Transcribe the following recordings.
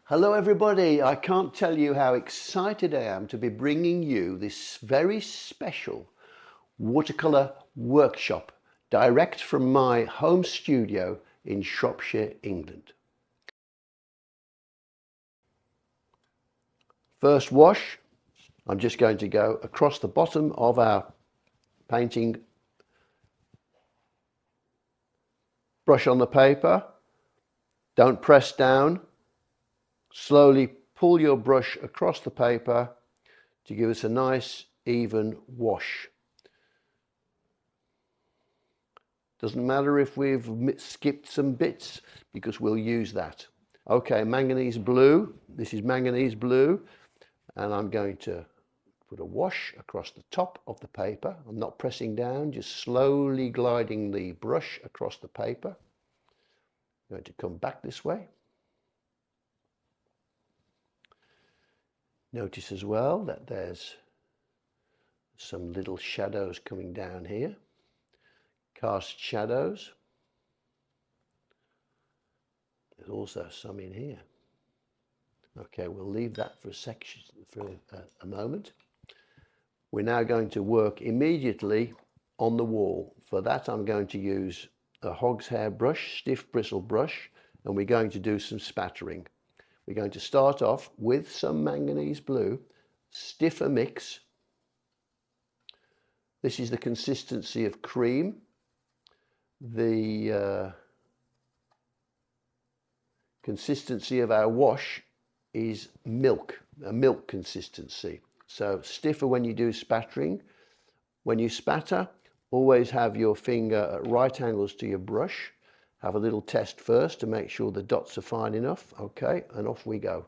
Hello everybody, I can't tell you how excited I am to be bringing you this very special watercolour workshop direct from my home studio in Shropshire, England. First wash, I'm just going to go across the bottom of our painting brush on the paper. Don't press down. Slowly pull your brush across the paper to give us a nice even wash. Doesn't matter if we've skipped some bits because we'll use that. Okay, manganese blue. This is manganese blue, and I'm going to put a wash across the top of the paper. I'm not pressing down, just slowly gliding the brush across the paper. I'm going to come back this way. Notice as well that there's some little shadows coming down here. Cast shadows. There's also some in here. Okay, we'll leave that for a moment. We're now going to work immediately on the wall. For that, I'm going to use a hog's hair brush, stiff bristle brush, and we're going to do some spattering. We're going to start off with some manganese blue, stiffer mix. This is the consistency of cream. The consistency of our wash is milk, a milk consistency. So stiffer when you do spattering. When you spatter, always have your finger at right angles to your brush. Have a little test first to make sure the dots are fine enough. Okay, and off we go.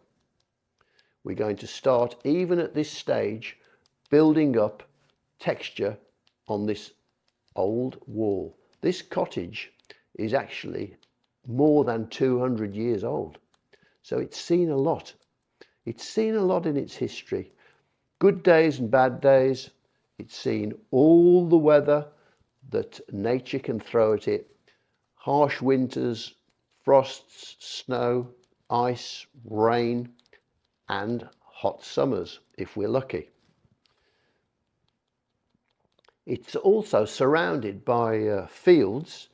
We're going to start, even at this stage, building up texture on this old wall. This cottage is actually more than 200 years old. So it's seen a lot. It's seen a lot in its history. Good days and bad days. It's seen all the weather that nature can throw at it. Harsh winters, frosts, snow, ice, rain, and hot summers, if we're lucky. It's also surrounded by fields,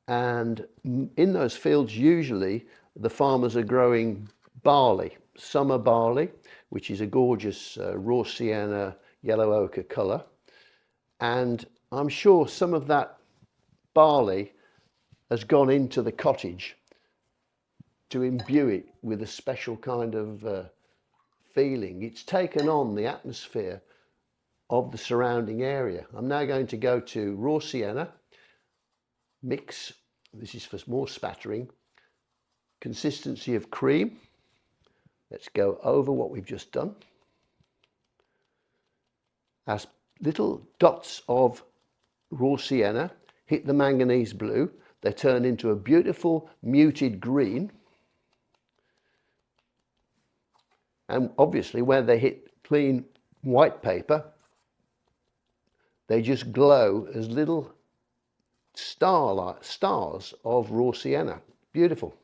and in those fields usually the farmers are growing barley, summer barley, which is a gorgeous raw sienna yellow ochre colour. And I'm sure some of that barley has gone into the cottage to imbue it with a special kind of feeling. It's taken on the atmosphere of the surrounding area. I'm now going to go to raw sienna, mix, this is for more spattering, consistency of cream. Let's go over what we've just done. As little dots of raw sienna hit the manganese blue, they turn into a beautiful muted green. And obviously when they hit clean white paper, they just glow as little stars of raw sienna. Beautiful.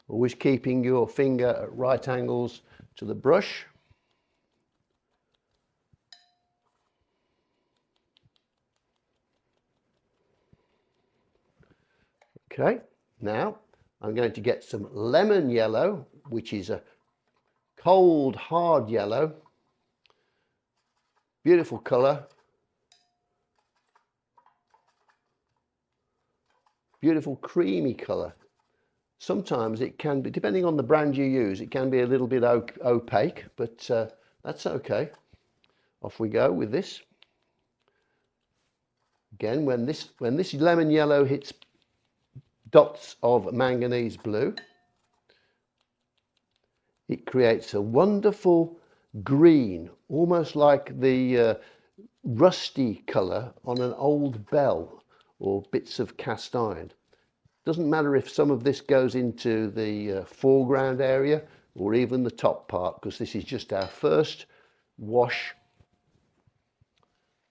Always keeping your finger at right angles to the brush. Okay, now I'm going to get some lemon yellow, which is a cold, hard yellow. Beautiful colour. Beautiful creamy colour. Sometimes it can be, depending on the brand you use, it can be a little bit opaque, but that's okay. Off we go with this. Again, when this lemon yellow hits dots of manganese blue, it creates a wonderful green, almost like the rusty colour on an old bell or bits of cast iron. Doesn't matter if some of this goes into the foreground area or even the top part, because this is just our first wash.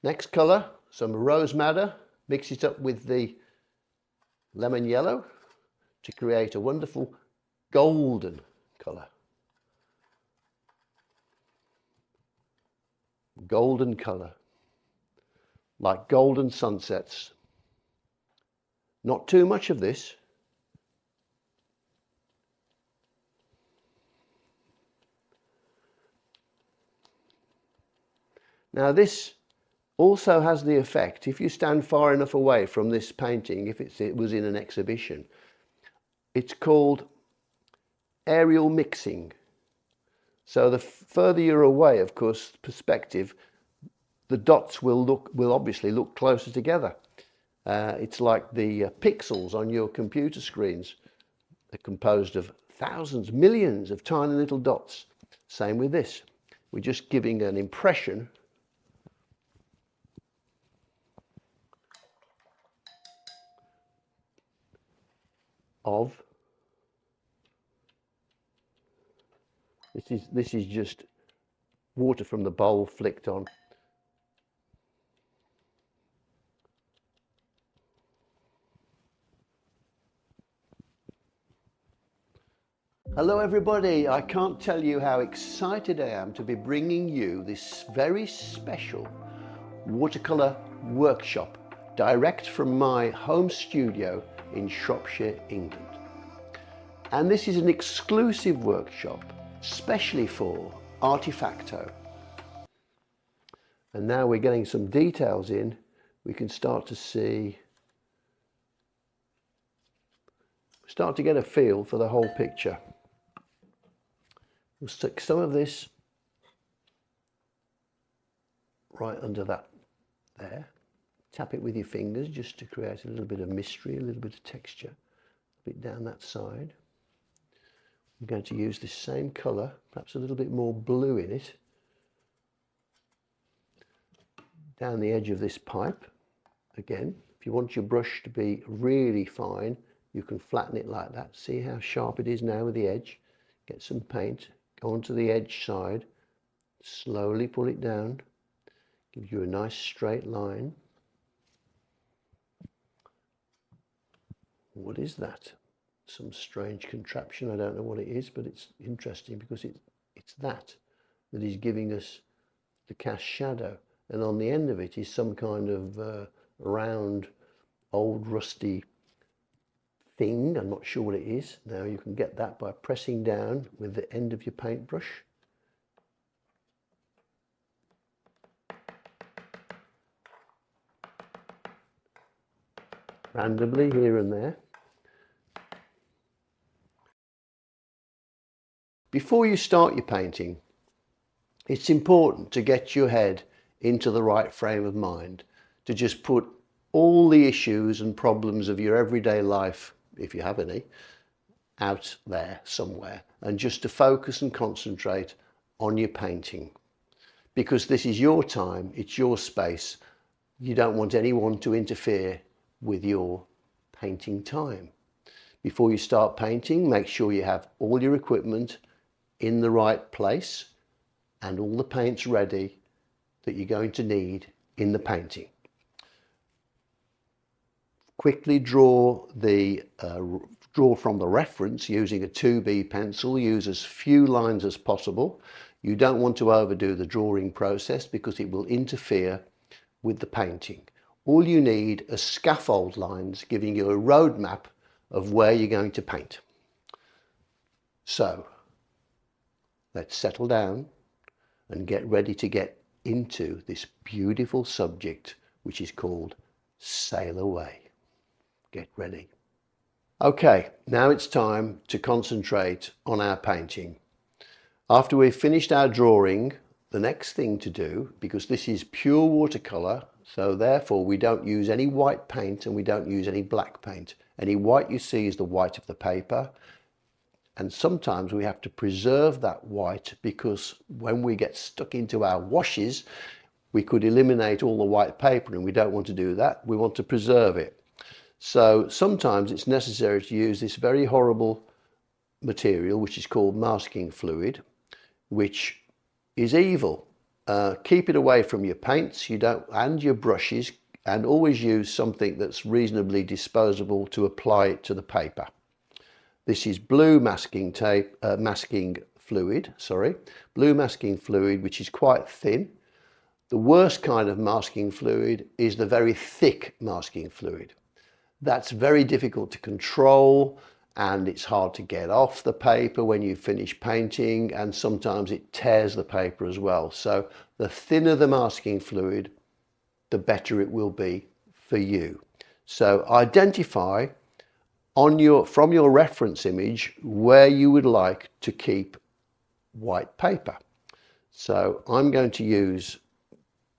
Next colour, some rose madder, mix it up with the lemon yellow to create a wonderful golden colour. Golden colour, like golden sunsets. Not too much of this. Now this also has the effect, if you stand far enough away from this painting, if it was in an exhibition, it's called aerial mixing. So the further you're away, of course, perspective, the dots will obviously look closer together. It's like the pixels on your computer screens. They're composed of thousands, millions of tiny little dots. Same with this. We're just giving an impression of, this is just water from the bowl flicked on. Hello everybody, I can't tell you how excited I am to be bringing you this very special watercolour workshop direct from my home studio in Shropshire, England. And this is an exclusive workshop specially for Artefacto. And now we're getting some details in, we can start to see, start to get a feel for the whole picture. We'll stick some of this right under that there. Tap it with your fingers just to create a little bit of mystery, a little bit of texture. A bit down that side. I'm going to use this same colour, perhaps a little bit more blue in it. Down the edge of this pipe. Again, if you want your brush to be really fine, you can flatten it like that. See how sharp it is now with the edge. Get some paint, go onto the edge side, slowly pull it down. Gives you a nice straight line. What is that? Some strange contraption. I don't know what it is, but it's interesting because it's that is giving us the cast shadow. And on the end of it is some kind of round, old, rusty thing. I'm not sure what it is. Now you can get that by pressing down with the end of your paintbrush. Randomly here and there. Before you start your painting, it's important to get your head into the right frame of mind, to just put all the issues and problems of your everyday life, if you have any, out there somewhere, and just to focus and concentrate on your painting. Because this is your time, it's your space. You don't want anyone to interfere with your painting time. Before you start painting, make sure you have all your equipment in the right place and all the paints ready that you're going to need in the painting. Quickly draw from the reference using a 2B pencil. Use as few lines as possible. You don't want to overdo the drawing process because it will interfere with the painting. All you need are scaffold lines giving you a roadmap of where you're going to paint. So let's settle down and get ready to get into this beautiful subject which is called Sail Away. Get ready. Okay, now it's time to concentrate on our painting. After we've finished our drawing, the next thing to do, because this is pure watercolour, so therefore we don't use any white paint and we don't use any black paint. Any white you see is the white of the paper. And sometimes we have to preserve that white because when we get stuck into our washes, we could eliminate all the white paper and we don't want to do that. We want to preserve it. So sometimes it's necessary to use this very horrible material, which is called masking fluid, which is evil. Keep it away from your paints and your brushes, and always use something that's reasonably disposable to apply it to the paper. This is blue masking tape, blue masking fluid, which is quite thin. The worst kind of masking fluid is the very thick masking fluid. That's very difficult to control, and it's hard to get off the paper when you finish painting, and sometimes it tears the paper as well. So the thinner the masking fluid, the better it will be for you. So identify from your reference image where you would like to keep white paper. So I'm going to use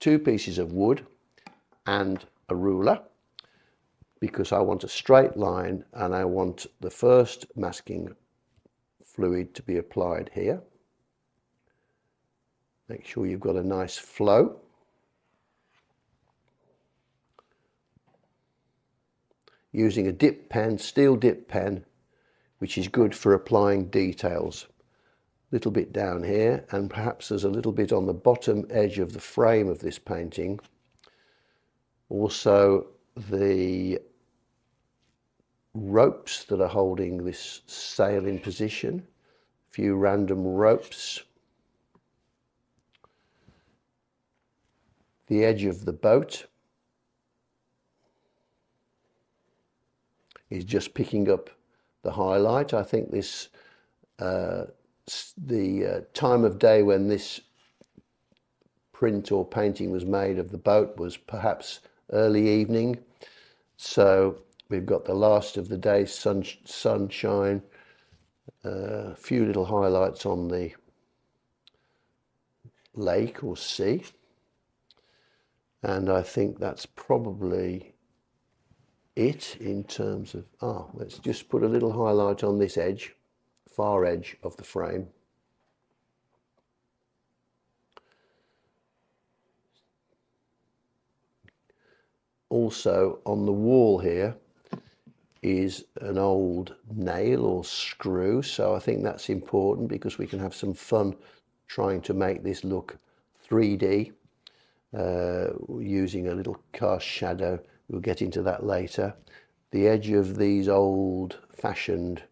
2 pieces of wood and a ruler, because I want a straight line and I want the first masking fluid to be applied here. Make sure you've got a nice flow. Using a dip pen, steel dip pen, which is good for applying details. A little bit down here, and perhaps there's a little bit on the bottom edge of the frame of this painting. Also the ropes that are holding this sail in position, a few random ropes. The edge of the boat is just picking up the highlight. I think this, the time of day when this print or painting was made of the boat was perhaps early evening. So we've got the last of the day's sunshine, a few little highlights on the lake or sea. And I think that's probably it in terms of, let's just put a little highlight on this edge, far edge of the frame. Also on the wall here is an old nail or screw, so I think that's important because we can have some fun trying to make this look 3D using a little cast shadow. We'll get into that later. The edge of these old-fashioned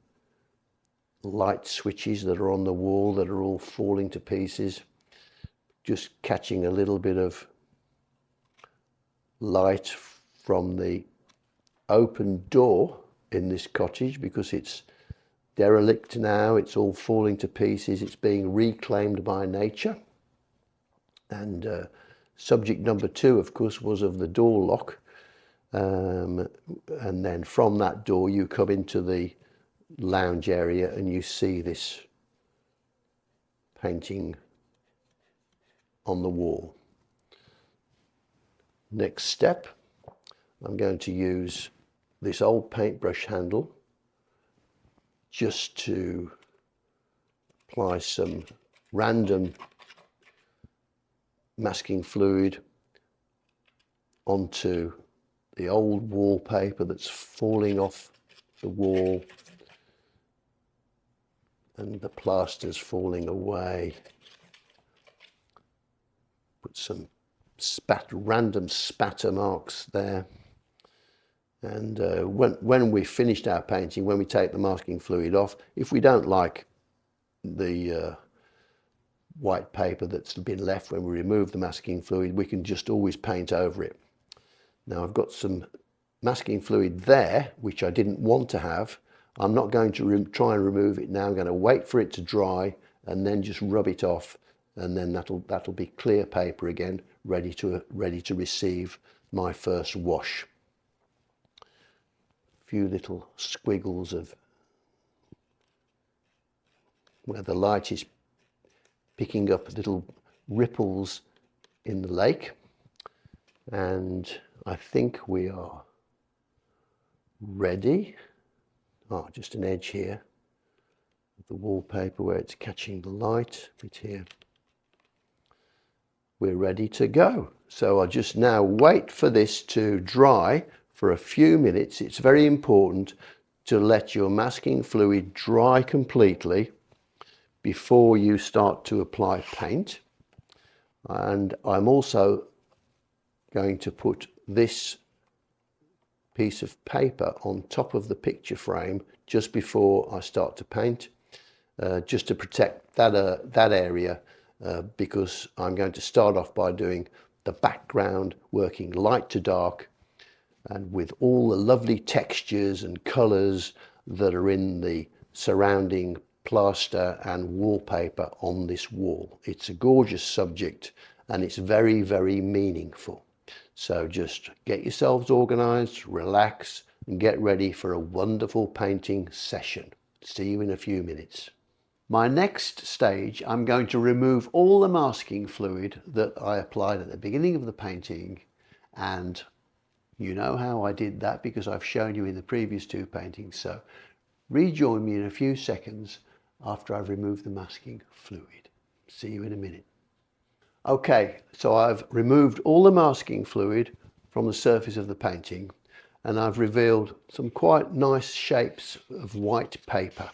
light switches that are on the wall that are all falling to pieces, just catching a little bit of light from the open door in this cottage because it's derelict now, it's all falling to pieces, it's being reclaimed by nature. And subject number 2, of course, was of the door lock. And then from that door you come into the lounge area and you see this painting on the wall. Next step, I'm going to use this old paintbrush handle just to apply some random masking fluid onto the old wallpaper that's falling off the wall and the plaster's falling away. Put some random spatter marks there. And when we finished our painting, when we take the masking fluid off, if we don't like the white paper that's been left when we remove the masking fluid, we can just always paint over it. Now I've got some masking fluid there, which I didn't want to have. I'm not going to try and remove it now. I'm going to wait for it to dry and then just rub it off, and then that'll be clear paper again, ready to receive my first wash. A few little squiggles of where the light is picking up little ripples in the lake, and I think we are ready. Just an edge here of the wallpaper where it's catching the light, bit here. We're ready to go. So I'll just now wait for this to dry for a few minutes. It's very important to let your masking fluid dry completely before you start to apply paint. And I'm also going to put this piece of paper on top of the picture frame just before I start to paint, just to protect that area, because I'm going to start off by doing the background, working light to dark, and with all the lovely textures and colours that are in the surrounding plaster and wallpaper on this wall. It's a gorgeous subject and it's very, very meaningful. So just get yourselves organised, relax, and get ready for a wonderful painting session. See you in a few minutes. My next stage, I'm going to remove all the masking fluid that I applied at the beginning of the painting, and you know how I did that because I've shown you in the previous two paintings. So rejoin me in a few seconds after I've removed the masking fluid. See you in a minute. Okay, so I've removed all the masking fluid from the surface of the painting, and I've revealed some quite nice shapes of white paper.